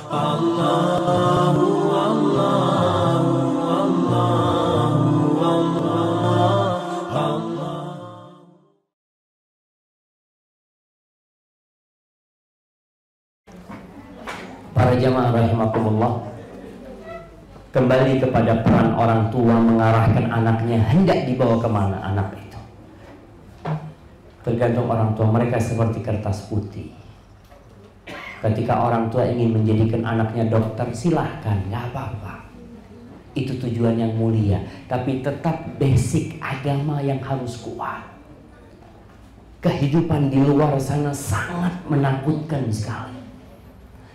Para jamaah rahimakumullah, kembali kepada peran orang tua mengarahkan anaknya hendak dibawa kemana anak itu. Tergantung orang tua, mereka seperti kertas putih. Ketika orang tua ingin menjadikan anaknya dokter, silahkan, nggak apa-apa. Itu tujuan yang mulia, tapi tetap basic agama yang harus kuat. Kehidupan di luar sana sangat menakutkan sekali.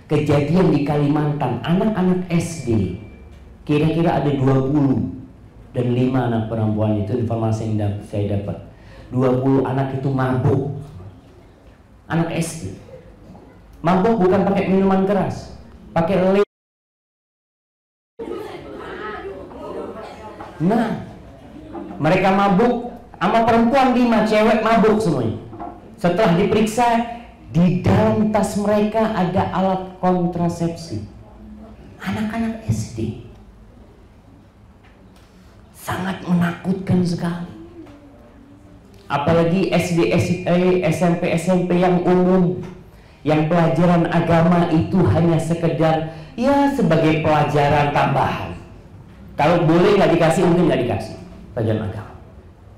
Kejadian di Kalimantan, anak-anak SD kira-kira ada 20 dan 5 anak perempuan, itu informasi yang saya dapat. 20 anak itu mabuk. Anak SD mabuk bukan pakai minuman keras, pakai Nah, mereka mabuk sama perempuan 5, cewek mabuk semuanya. Setelah diperiksa, di dalam tas mereka ada alat kontrasepsi. Anak-anak SD. Sangat menakutkan sekali. Apalagi SD, SMP, SMP yang umum, yang pelajaran agama itu hanya sekedar ya sebagai pelajaran tambahan. Kalau boleh nggak dikasih, mungkin nggak dikasih pelajaran agama.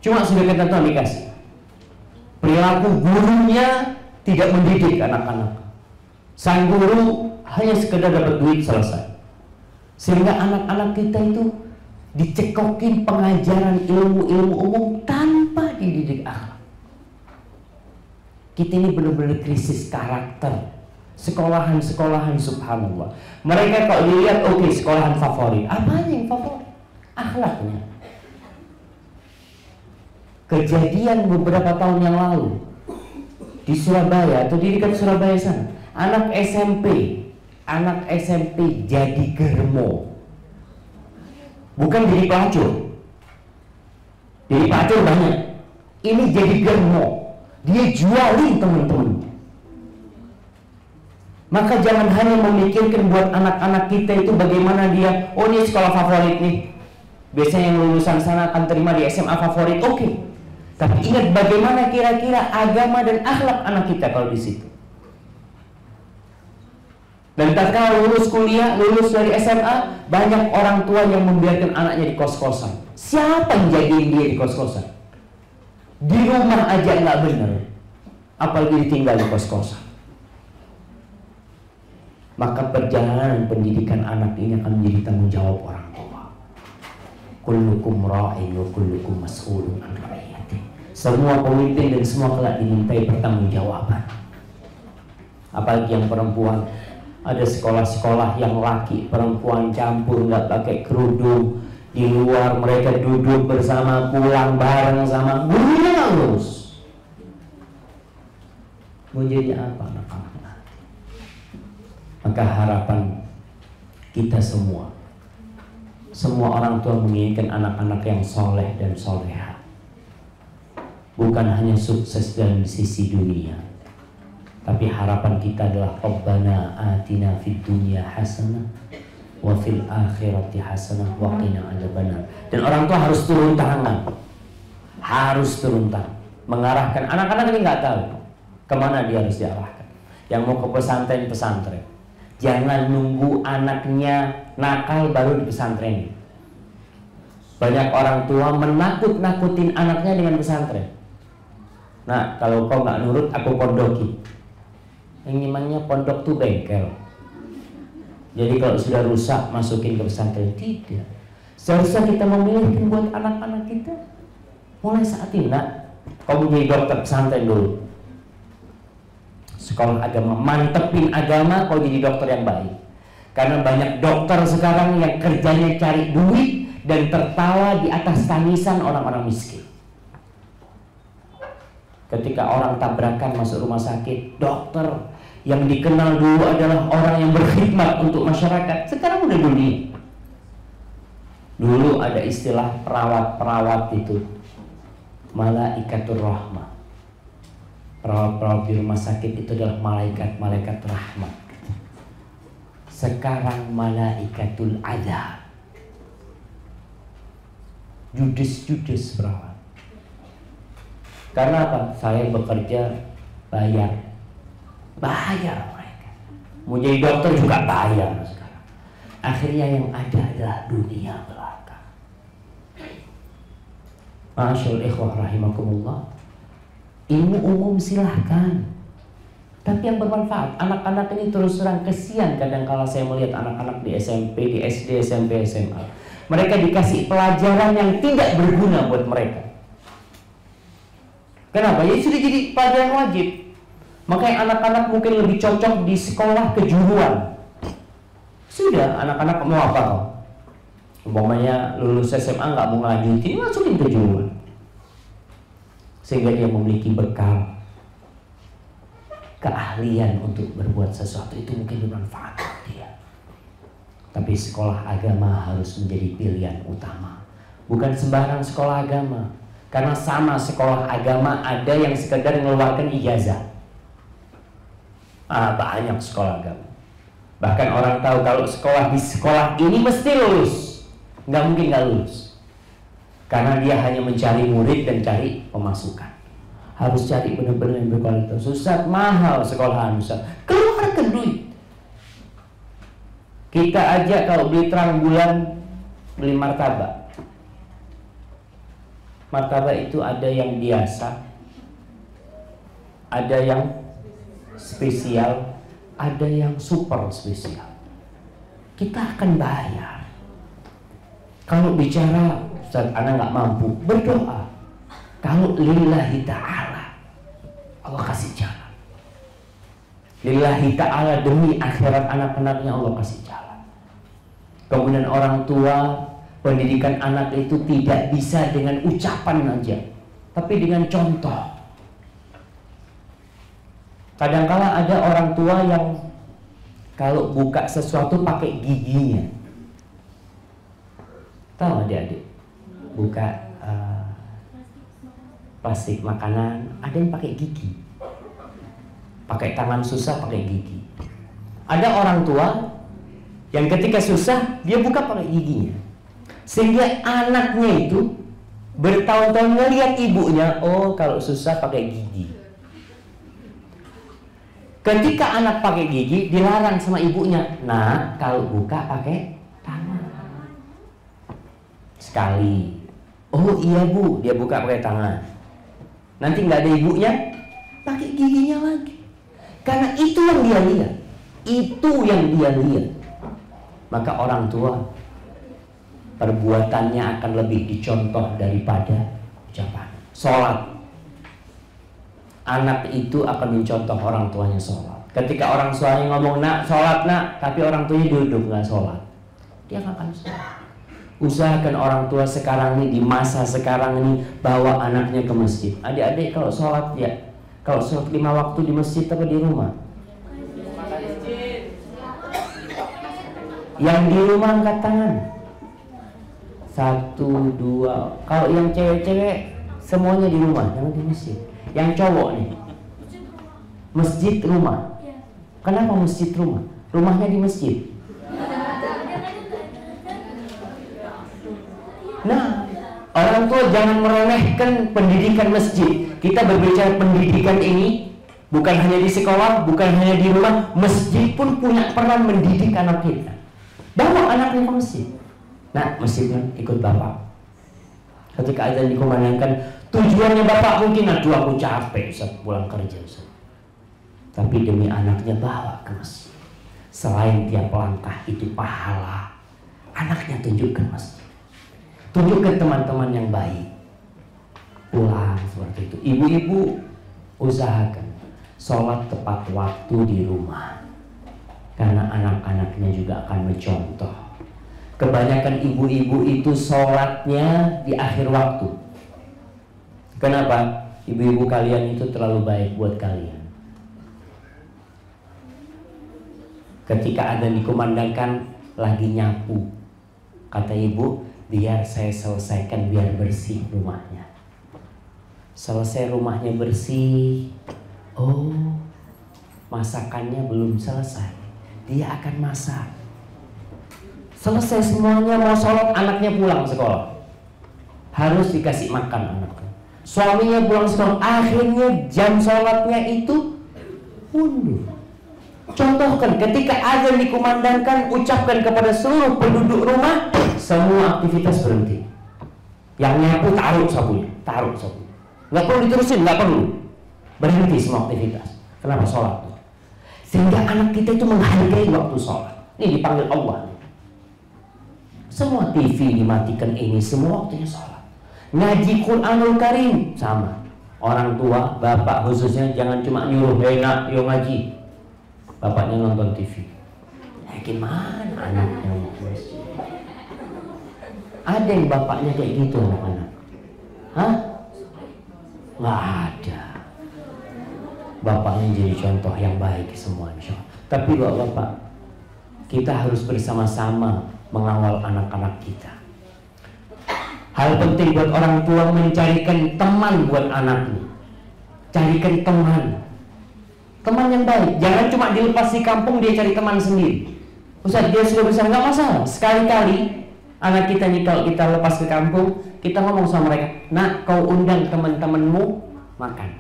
Cuma sudah ketentuan dikasih. Perilaku gurunya tidak mendidik anak-anak. Sang guru hanya sekedar dapat duit, selesai. Sehingga anak-anak kita itu dicekokin pengajaran ilmu-ilmu umum tanpa dididik akhlak. Kita ini benar-benar krisis karakter. Sekolahan-sekolahan subhanallah. Mereka kalau dilihat oke, sekolahan favorit. Apanya yang favorit? Akhlaknya. Kejadian beberapa tahun yang lalu di Surabaya atau di dekat Surabaya sana, anak SMP jadi germo. Bukan jadi pelacur. Jadi pelacur banyak. Ini jadi germo. Dia jualin teman-teman. Maka jangan hanya memikirkan buat anak-anak kita itu bagaimana dia, oh ini sekolah favorit nih. Biasanya yang lulusan sana akan terima di SMA favorit, oke. Tapi ingat bagaimana kira-kira agama dan akhlak anak kita kalau di situ. Dan tatkala lulus kuliah, lulus dari SMA, banyak orang tua yang membiarkan anaknya di kos-kosan. Siapa yang jagain dia di kos-kosan? Di rumah aja nggak bener, apalagi ditinggal di kos-kosan. Maka perjalanan pendidikan anak ini akan menjadi tanggung jawab orang tua. Kullukum ra'in wa kullukum mas'ulun an ra'iyati. Semua pemimpin dan semua kelak dimintai pertanggungjawaban. Apalagi yang perempuan, ada sekolah-sekolah yang laki perempuan campur, nggak pakai kerudung, di luar mereka duduk bersama, pulang bareng sama gurunya, nggak lulus. Mau jadi apa anak-anak? Maka harapan kita semua orang tua menginginkan anak-anak yang soleh dan soleha. Bukan hanya sukses dalam sisi dunia, tapi harapan kita adalah Rabbana atina fid dunya hasanah wa fil akhirati hasanah wa qina adzabannar. Dan orang tua harus turun tangan. Harus turun tangan. Mengarahkan anak-anak ini nggak tahu kemana dia harus diarahkan. Yang mau ke pesantren. Jangan nunggu anaknya nakal baru di pesantren. Banyak orang tua menakut-nakutin anaknya dengan pesantren. Nah, kalau kau nggak nurut, aku pondoki. Yang namanya pondok tuh bengkel. Jadi kalau sudah rusak, masukin ke pesantren. Tidak. Seharusnya kita memilihkan buat anak-anak kita. Mulai saat ini, nak, kau menjadi dokter pesantren dulu. Sekolah agama, mantepin agama, kau jadi dokter yang baik. Karena banyak dokter sekarang yang kerjanya cari duit dan tertawa di atas tangisan orang-orang miskin. Ketika orang tabrakan masuk rumah sakit, dokter yang dikenal dulu adalah orang yang berkhidmat untuk masyarakat, sekarang udah dunia. Dulu ada istilah perawat-perawat itu malaikatur rahmah. Perawat-perawat di rumah sakit itu adalah malaikat-malaikat rahmat. sekarang malaikatul adzab. Judes perawat. Karena apa? Saya bekerja bayar mereka. Mau jadi dokter juga bayar sekarang. Akhirnya yang ada adalah dunia belaka. Masyaallah ikhwah rahimakumullah. Ilmu umum silahkan, tapi yang bermanfaat. Anak-anak ini terus terang kesian kadang kala saya melihat anak-anak di SMP, di SD, SMP, SMA. Mereka dikasih pelajaran yang tidak berguna buat mereka. Kenapa? Ya sudah jadi pelajaran wajib. Makanya anak-anak mungkin lebih cocok di sekolah kejuruan. Sudah, anak-anak mau apa kok? Umpamanya lulus SMA nggak mau ngelanjutin, masukin kejuruan. Sehingga dia memiliki bekal keahlian untuk berbuat sesuatu, itu mungkin bermanfaat buat dia. Tapi sekolah agama harus menjadi pilihan utama. Bukan sembarang sekolah agama. Karena sama sekolah agama ada yang sekedar mengeluarkan ijazah. Banyak sekolah agama. Bahkan orang tahu kalau sekolah di sekolah ini mesti lulus. Nggak mungkin nggak lulus. Karena dia hanya mencari murid dan cari pemasukan. Harus cari benar-benar yang berkualitas. Ustaz, mahal sekolahan Ustaz. Keluarkan duit. Kita aja kalau beli terang bulan beli martabak. Martabak itu ada yang biasa, ada yang spesial, ada yang super spesial. Kita akan bayar. Kalau bicara Ustaz, anak nggak mampu, berdoa. Kalau lillahi ta'ala, Allah kasih jalan. Lillahi ta'ala, demi akhirat anak-anaknya Allah kasih jalan. Kemudian orang tua, pendidikan anak itu tidak bisa dengan ucapan aja, tapi dengan contoh. Kadangkala ada orang tua yang kalau buka sesuatu pakai giginya. Tahu adik-adik? Buka plastik makanan, ada yang pakai gigi. Pakai tangan susah pakai gigi. Ada orang tua yang ketika susah dia buka pakai giginya. Sehingga anaknya itu bertahun-tahun ngelihat ibunya, oh kalau susah pakai gigi. Ketika anak pakai gigi dilarang sama ibunya, nah kalau buka pakai tangan. Sekali, oh iya bu, dia buka pakai tangan. Nanti nggak ada ibunya, pakai giginya lagi. Karena itu yang dia lihat, itu yang dia lihat. Maka orang tua perbuatannya akan lebih dicontoh daripada ucapan. Sholat, anak itu akan mencontoh orang tuanya sholat. Ketika orang tuanya ngomong nak sholat nak, tapi orang tuanya duduk nggak sholat, dia nggak akan sholat. Usahakan orang tua sekarang ini, di masa sekarang ini, bawa anaknya ke masjid. Adik-adik kalau sholat ya, kalau sholat 5 waktu di masjid atau di rumah? Yang di rumah angkat tangan. 1, 2. Kalau yang cewek-cewek semuanya di rumah, jangan di masjid. Yang cowok nih, masjid rumah. Kenapa masjid rumah? Rumahnya di masjid. Nah, orang tua jangan meremehkan pendidikan masjid. Kita berbicara pendidikan ini bukan hanya di sekolah, bukan hanya di rumah. Masjid pun punya peran mendidik anak kita. Bawa anaknya ke masjid. Nah, masjidnya ikut bapak. Ketika azan dikumandangkan, tujuannya bapak mungkin, aduh aku capek Ustaz pulang kerja Ustaz. Tapi demi anaknya bawa ke masjid. Selain tiap langkah itu pahala, anaknya tunjukkan masjid. Tunjukkan teman-teman yang baik. Pulang seperti itu. Ibu-ibu usahakan sholat tepat waktu di rumah, karena anak-anaknya juga akan mencontoh. Kebanyakan ibu-ibu itu sholatnya di akhir waktu. Kenapa? Ibu-ibu kalian itu terlalu baik buat kalian. Ketika adzan dikumandangkan lagi nyapu, kata ibu, biar saya selesaikan, biar bersih rumahnya. Selesai rumahnya bersih, oh masakannya belum selesai. dia akan masak. Selesai semuanya mau sholat, anaknya pulang sekolah, harus dikasih makan anaknya. Suaminya pulang sekolah, akhirnya jam sholatnya itu mundur. Contohkan, ketika azan dikumandangkan, ucapkan kepada seluruh penduduk rumah, semua aktivitas berhenti. Yang nyapu taruh sapunya. Nggak perlu diterusin, nggak perlu. Berhenti semua aktivitas. Kenapa? Sholat. Sehingga anak kita itu menghargai waktu sholat. Ini dipanggil Allah. Semua TV dimatikan, ini semua waktunya sholat. Ngaji Quranul Karim sama. Orang tua, bapak khususnya, jangan cuma nyuruh enak, yuk ngaji. Bapaknya nonton TV. Gimana anaknya? Ada yang bapaknya kayak gitu anak-anak? Hah? Nggak ada. Bapaknya jadi contoh yang baik semua, insya Allah. Tapi bapak, kita harus bersama-sama mengawal anak-anak kita. Hal penting buat orang tua mencarikan teman buat anaknya. Carikan teman yang baik. Jangan cuma dilepas di kampung dia cari teman sendiri. Ustaz, dia sudah besar, nggak masalah. Sekali-kali anak kita nih kalau kita lepas ke kampung, kita ngomong sama mereka, nak, kau undang teman-temanmu makan.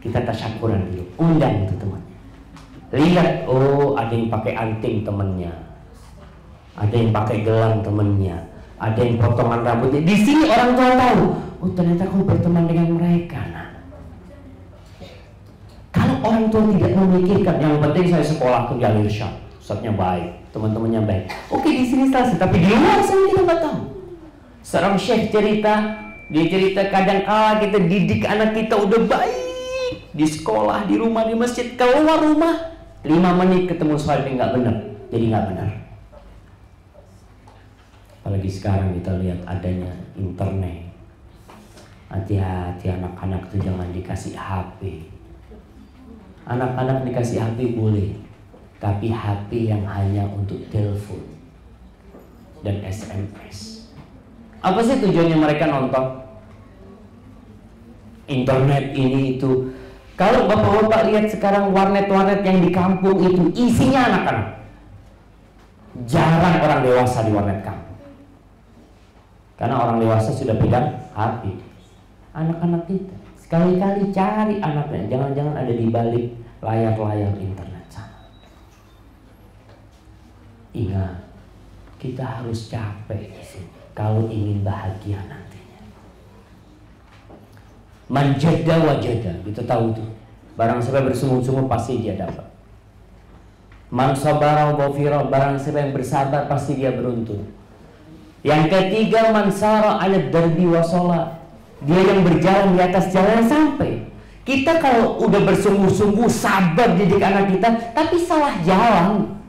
Kita tasyakuran dulu, undang itu teman. Lihat, oh ada yang pakai anting temennya, ada yang pakai gelang temennya, ada yang potongan rambutnya. Di sini orang tua tahu, oh ternyata kau berteman dengan mereka. Nah, kalau orang tua tidak memikirkan, yang penting saya sekolah ke Jalil Syah, ustadznya baik, teman-temannya baik. Oke, di sini selesai, tapi di luar sana kita nggak tahu. Seorang syekh cerita, dia cerita kadang kala kita didik anak kita udah baik di sekolah, di rumah, di masjid, keluar rumah 5 menit ketemu sesuatu yang nggak benar, jadi nggak benar. Apalagi sekarang kita lihat adanya internet. Hati-hati anak-anak itu jangan dikasih HP. Anak-anak dikasih HP boleh, tapi HP yang hanya untuk telepon dan SMS. Apa sih tujuannya mereka nonton internet ini itu? Kalau bapak-bapak lihat sekarang warnet-warnet yang di kampung itu isinya anak-anak. Jarang orang dewasa di warnet kampung, karena orang dewasa sudah pegang HP. Anak-anak kita sekali-kali cari anaknya, jangan-jangan ada di balik layar-layar internet sana. Ingat, kita harus capek di sini kalau ingin bahagia nantinya. Manjada wajada, kita tahu tuh. Barang siapa bersungguh-sungguh pasti dia dapat. Man sabara wa ghafira, barang siapa yang bersabar pasti dia beruntung. Yang ketiga, man sara 'ala darbi wa shalah, dia yang berjalan di atas jalan sampai. Kita kalau udah bersungguh-sungguh sabar didik anak kita, tapi salah jalan,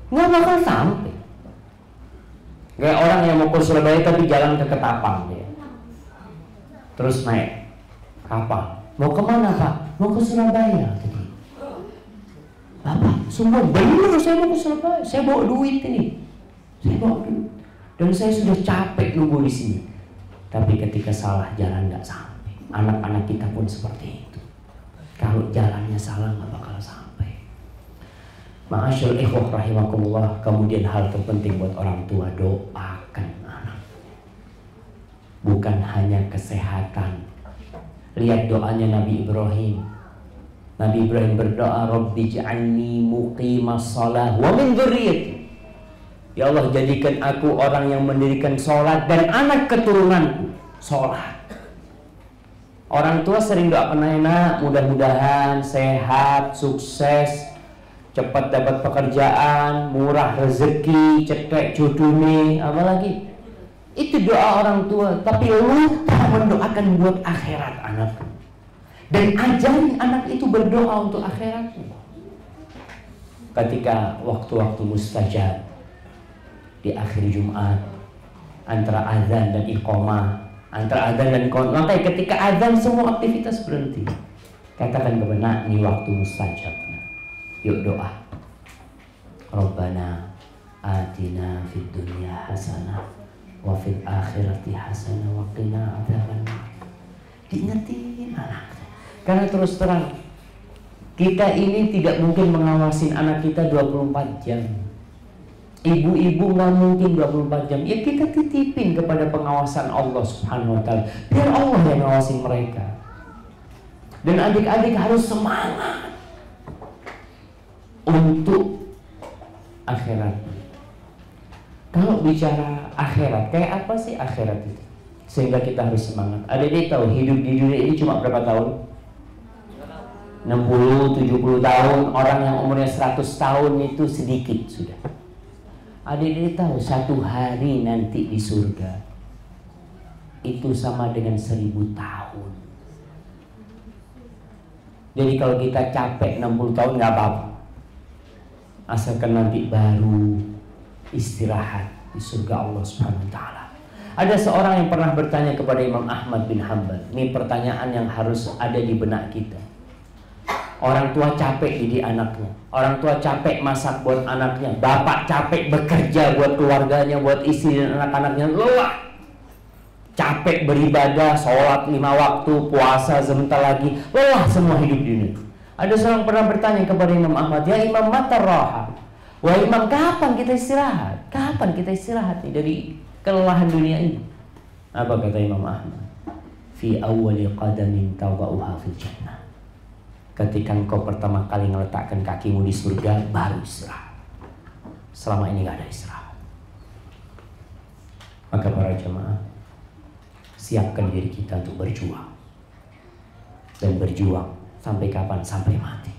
nggak bakal sampai. Kayak orang yang mau ke Surabaya tapi jalan ke Ketapang dia. Terus naik kapal. Mau kemana Pak? Mau ke Surabaya tadi. Bapak, semua benar saya mau ke Surabaya. Saya bawa duit ini. Saya bawa duit. Dan saya sudah capek nunggu di sini. Tapi ketika salah jalan nggak sampai. Anak-anak kita pun seperti itu. Kalau jalannya salah nggak bakal sampai. Ma'asyil ikhwah rahimakumullah. Kemudian hal terpenting buat orang tua, doakan anak. Bukan hanya kesehatan. Lihat doanya Nabi Ibrahim. Nabi Ibrahim berdoa, Rabbi ja'alni muqimas shalah wa min dzurriyyati. Ya Allah, jadikan aku orang yang mendirikan sholat dan anak keturunanku sholat. Orang tua sering doakan anak, mudah-mudahan sehat, sukses, cepat dapat pekerjaan, murah rezeki, cetek jodohnya, apalagi. Itu doa orang tua, tapi lupa mendoakan buat akhirat anak. Dan ajarin anak itu berdoa untuk akhiratnya. Ketika waktu-waktu mustajab di akhir Jumat, antara azan dan iqamah, antara azan dan iqamah, maka ketika azan semua aktivitas berhenti. Katakan kepada ini waktu mustajab. Yuk doa. Rabbana atina fid dunya hasanah wa fil akhirati hasanah wa qina adzabannar. Diingetin anak. Karena terus terang Kita ini tidak mungkin mengawasin anak kita 24 jam. Ibu-ibu nggak mungkin 24 jam. Ya kita titipin kepada pengawasan Allah Subhanahu wa ta'ala. Biar Allah yang ngawasin mereka. Dan adik-adik harus semangat untuk akhirat. Kalau bicara akhirat, kayak apa sih akhirat itu? Sehingga kita harus semangat. Adik-adik tahu hidup di dunia ini cuma berapa tahun? 60, 70 tahun. Orang yang umurnya 100 tahun itu sedikit sudah. Adik-adik tahu satu hari nanti di surga itu sama dengan 1000 tahun. Jadi kalau kita capek 60 tahun nggak apa-apa, asalkan nanti baru istirahat di surga Allah Subhanahu wa ta'ala. Ada seorang yang pernah bertanya kepada Imam Ahmad bin Hanbal. Ini pertanyaan yang harus ada di benak kita. Orang tua capek didik anaknya, orang tua capek masak buat anaknya, bapak capek bekerja buat keluarganya, buat istri dan anak-anaknya, lelah, capek beribadah, sholat 5 waktu, puasa sebentar lagi, lelah semua hidup di dunia. Ada seorang pernah bertanya kepada Imam Ahmad, ya Imam, mata raha? Wah Imam, kapan kita istirahat? Kapan kita istirahat nih dari kelelahan dunia ini? Apa kata Imam Ahmad? Fi awwali qadamin tawa'uha fil jannah. Ketika engkau pertama kali meletakkan kakimu di surga, baru istirahat. Selama ini gak ada istirahat. Maka para jemaah, siapkan diri kita untuk berjuang. Dan berjuang sampai kapan? Sampai mati.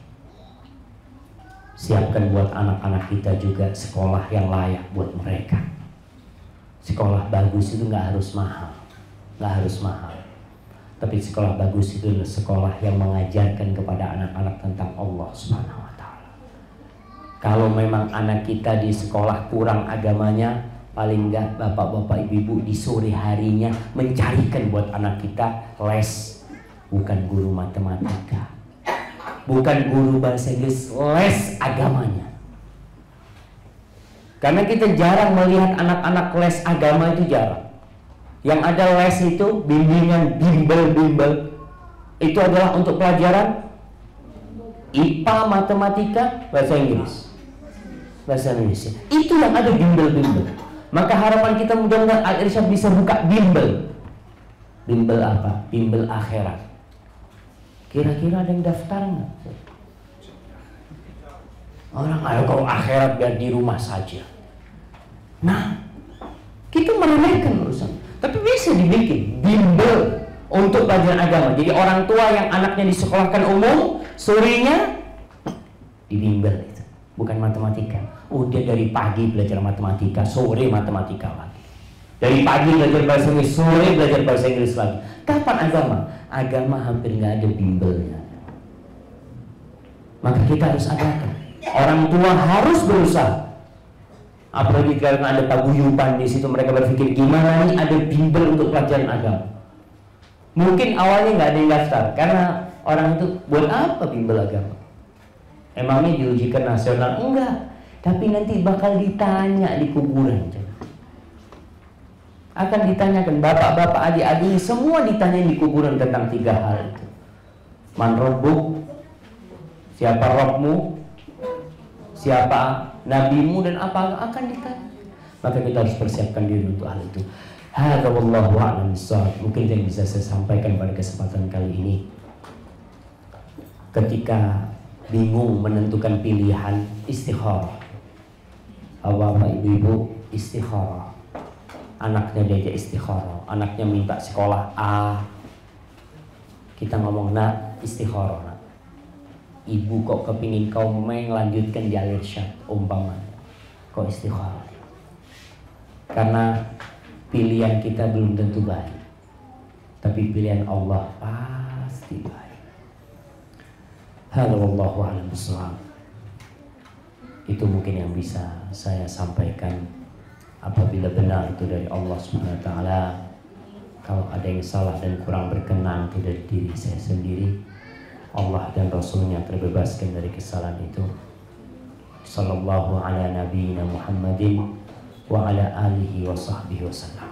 Siapkan buat anak-anak kita juga sekolah yang layak buat mereka. Sekolah bagus itu gak harus mahal. Gak harus mahal. Tapi sekolah bagus itu adalah sekolah yang mengajarkan kepada anak-anak tentang Allah Subhanahu wa ta'ala. Kalau memang anak kita di sekolah kurang agamanya, paling enggak bapak-bapak ibu-ibu di sore harinya mencarikan buat anak kita les. Bukan guru matematika, bukan guru bahasa Inggris, les agamanya. Karena kita jarang melihat anak-anak les agama, itu jarang. Yang ada les itu bimbingan bimbel. Itu adalah untuk pelajaran IPA, matematika, bahasa Inggris, bahasa Indonesia. Itu yang ada bimbel. Maka harapan kita mudah-mudahan Al-Irsyad bisa buka bimbel. Bimbel apa? Bimbel akhirat. Kira-kira ada yang daftar nggak? Orang kalau akhirat biar di rumah saja. Nah, kita meremehkan urusan. Tapi bisa dibikin bimbel untuk pelajaran agama. Jadi orang tua yang anaknya disekolahkan umum, sorenya dibimbel itu. Bukan matematika. Dia dari pagi belajar matematika, sore matematika lagi. Dari pagi belajar bahasa Inggris, sore belajar bahasa Inggris lagi. Kapan agama? Agama hampir nggak ada bimbelnya. Maka kita harus adakan. Orang tua harus berusaha. Apalagi karena ada paguyuban di situ, mereka berpikir gimana nih ada bimbel untuk pelajaran agama. Mungkin awalnya nggak ada yang daftar karena orang itu buat apa bimbel agama? Emangnya diujikan nasional? Enggak. Tapi nanti bakal ditanya di kuburan. Akan ditanyakan bapak-bapak, adik-adik, semua ditanya di kuburan tentang 3 hal itu. Man rabbuk? Siapa Rabbmu? Siapa nabimu, dan apa akan ditanya. Maka kita harus persiapkan diri untuk hal itu. Hadza wallahu a'lam bissawab. Mungkin yang bisa saya sampaikan pada kesempatan kali ini. Ketika bingung menentukan pilihan, istikharah. Bapak ibu-ibu istikharah. Anaknya diajak istikharah, anaknya minta sekolah A, kita ngomong, nak istikharah nak. Ibu kok kepingin kau melanjutkan di Al-Irsyad umpamanya, kok istikharah? Karena pilihan kita belum tentu baik, tapi pilihan Allah pasti baik. Hadza wallahu a'lam bissawab. Itu mungkin yang bisa saya sampaikan. Apabila benar itu dari Allah Subhanahu wa ta'ala, kalau ada yang salah dan kurang berkenan itu dari diri saya sendiri, Allah dan Rasulnya terbebaskan dari kesalahan itu. Sallallahu ala nabiyyina Muhammadin wa ala alihi wa sahbihi wa sallam.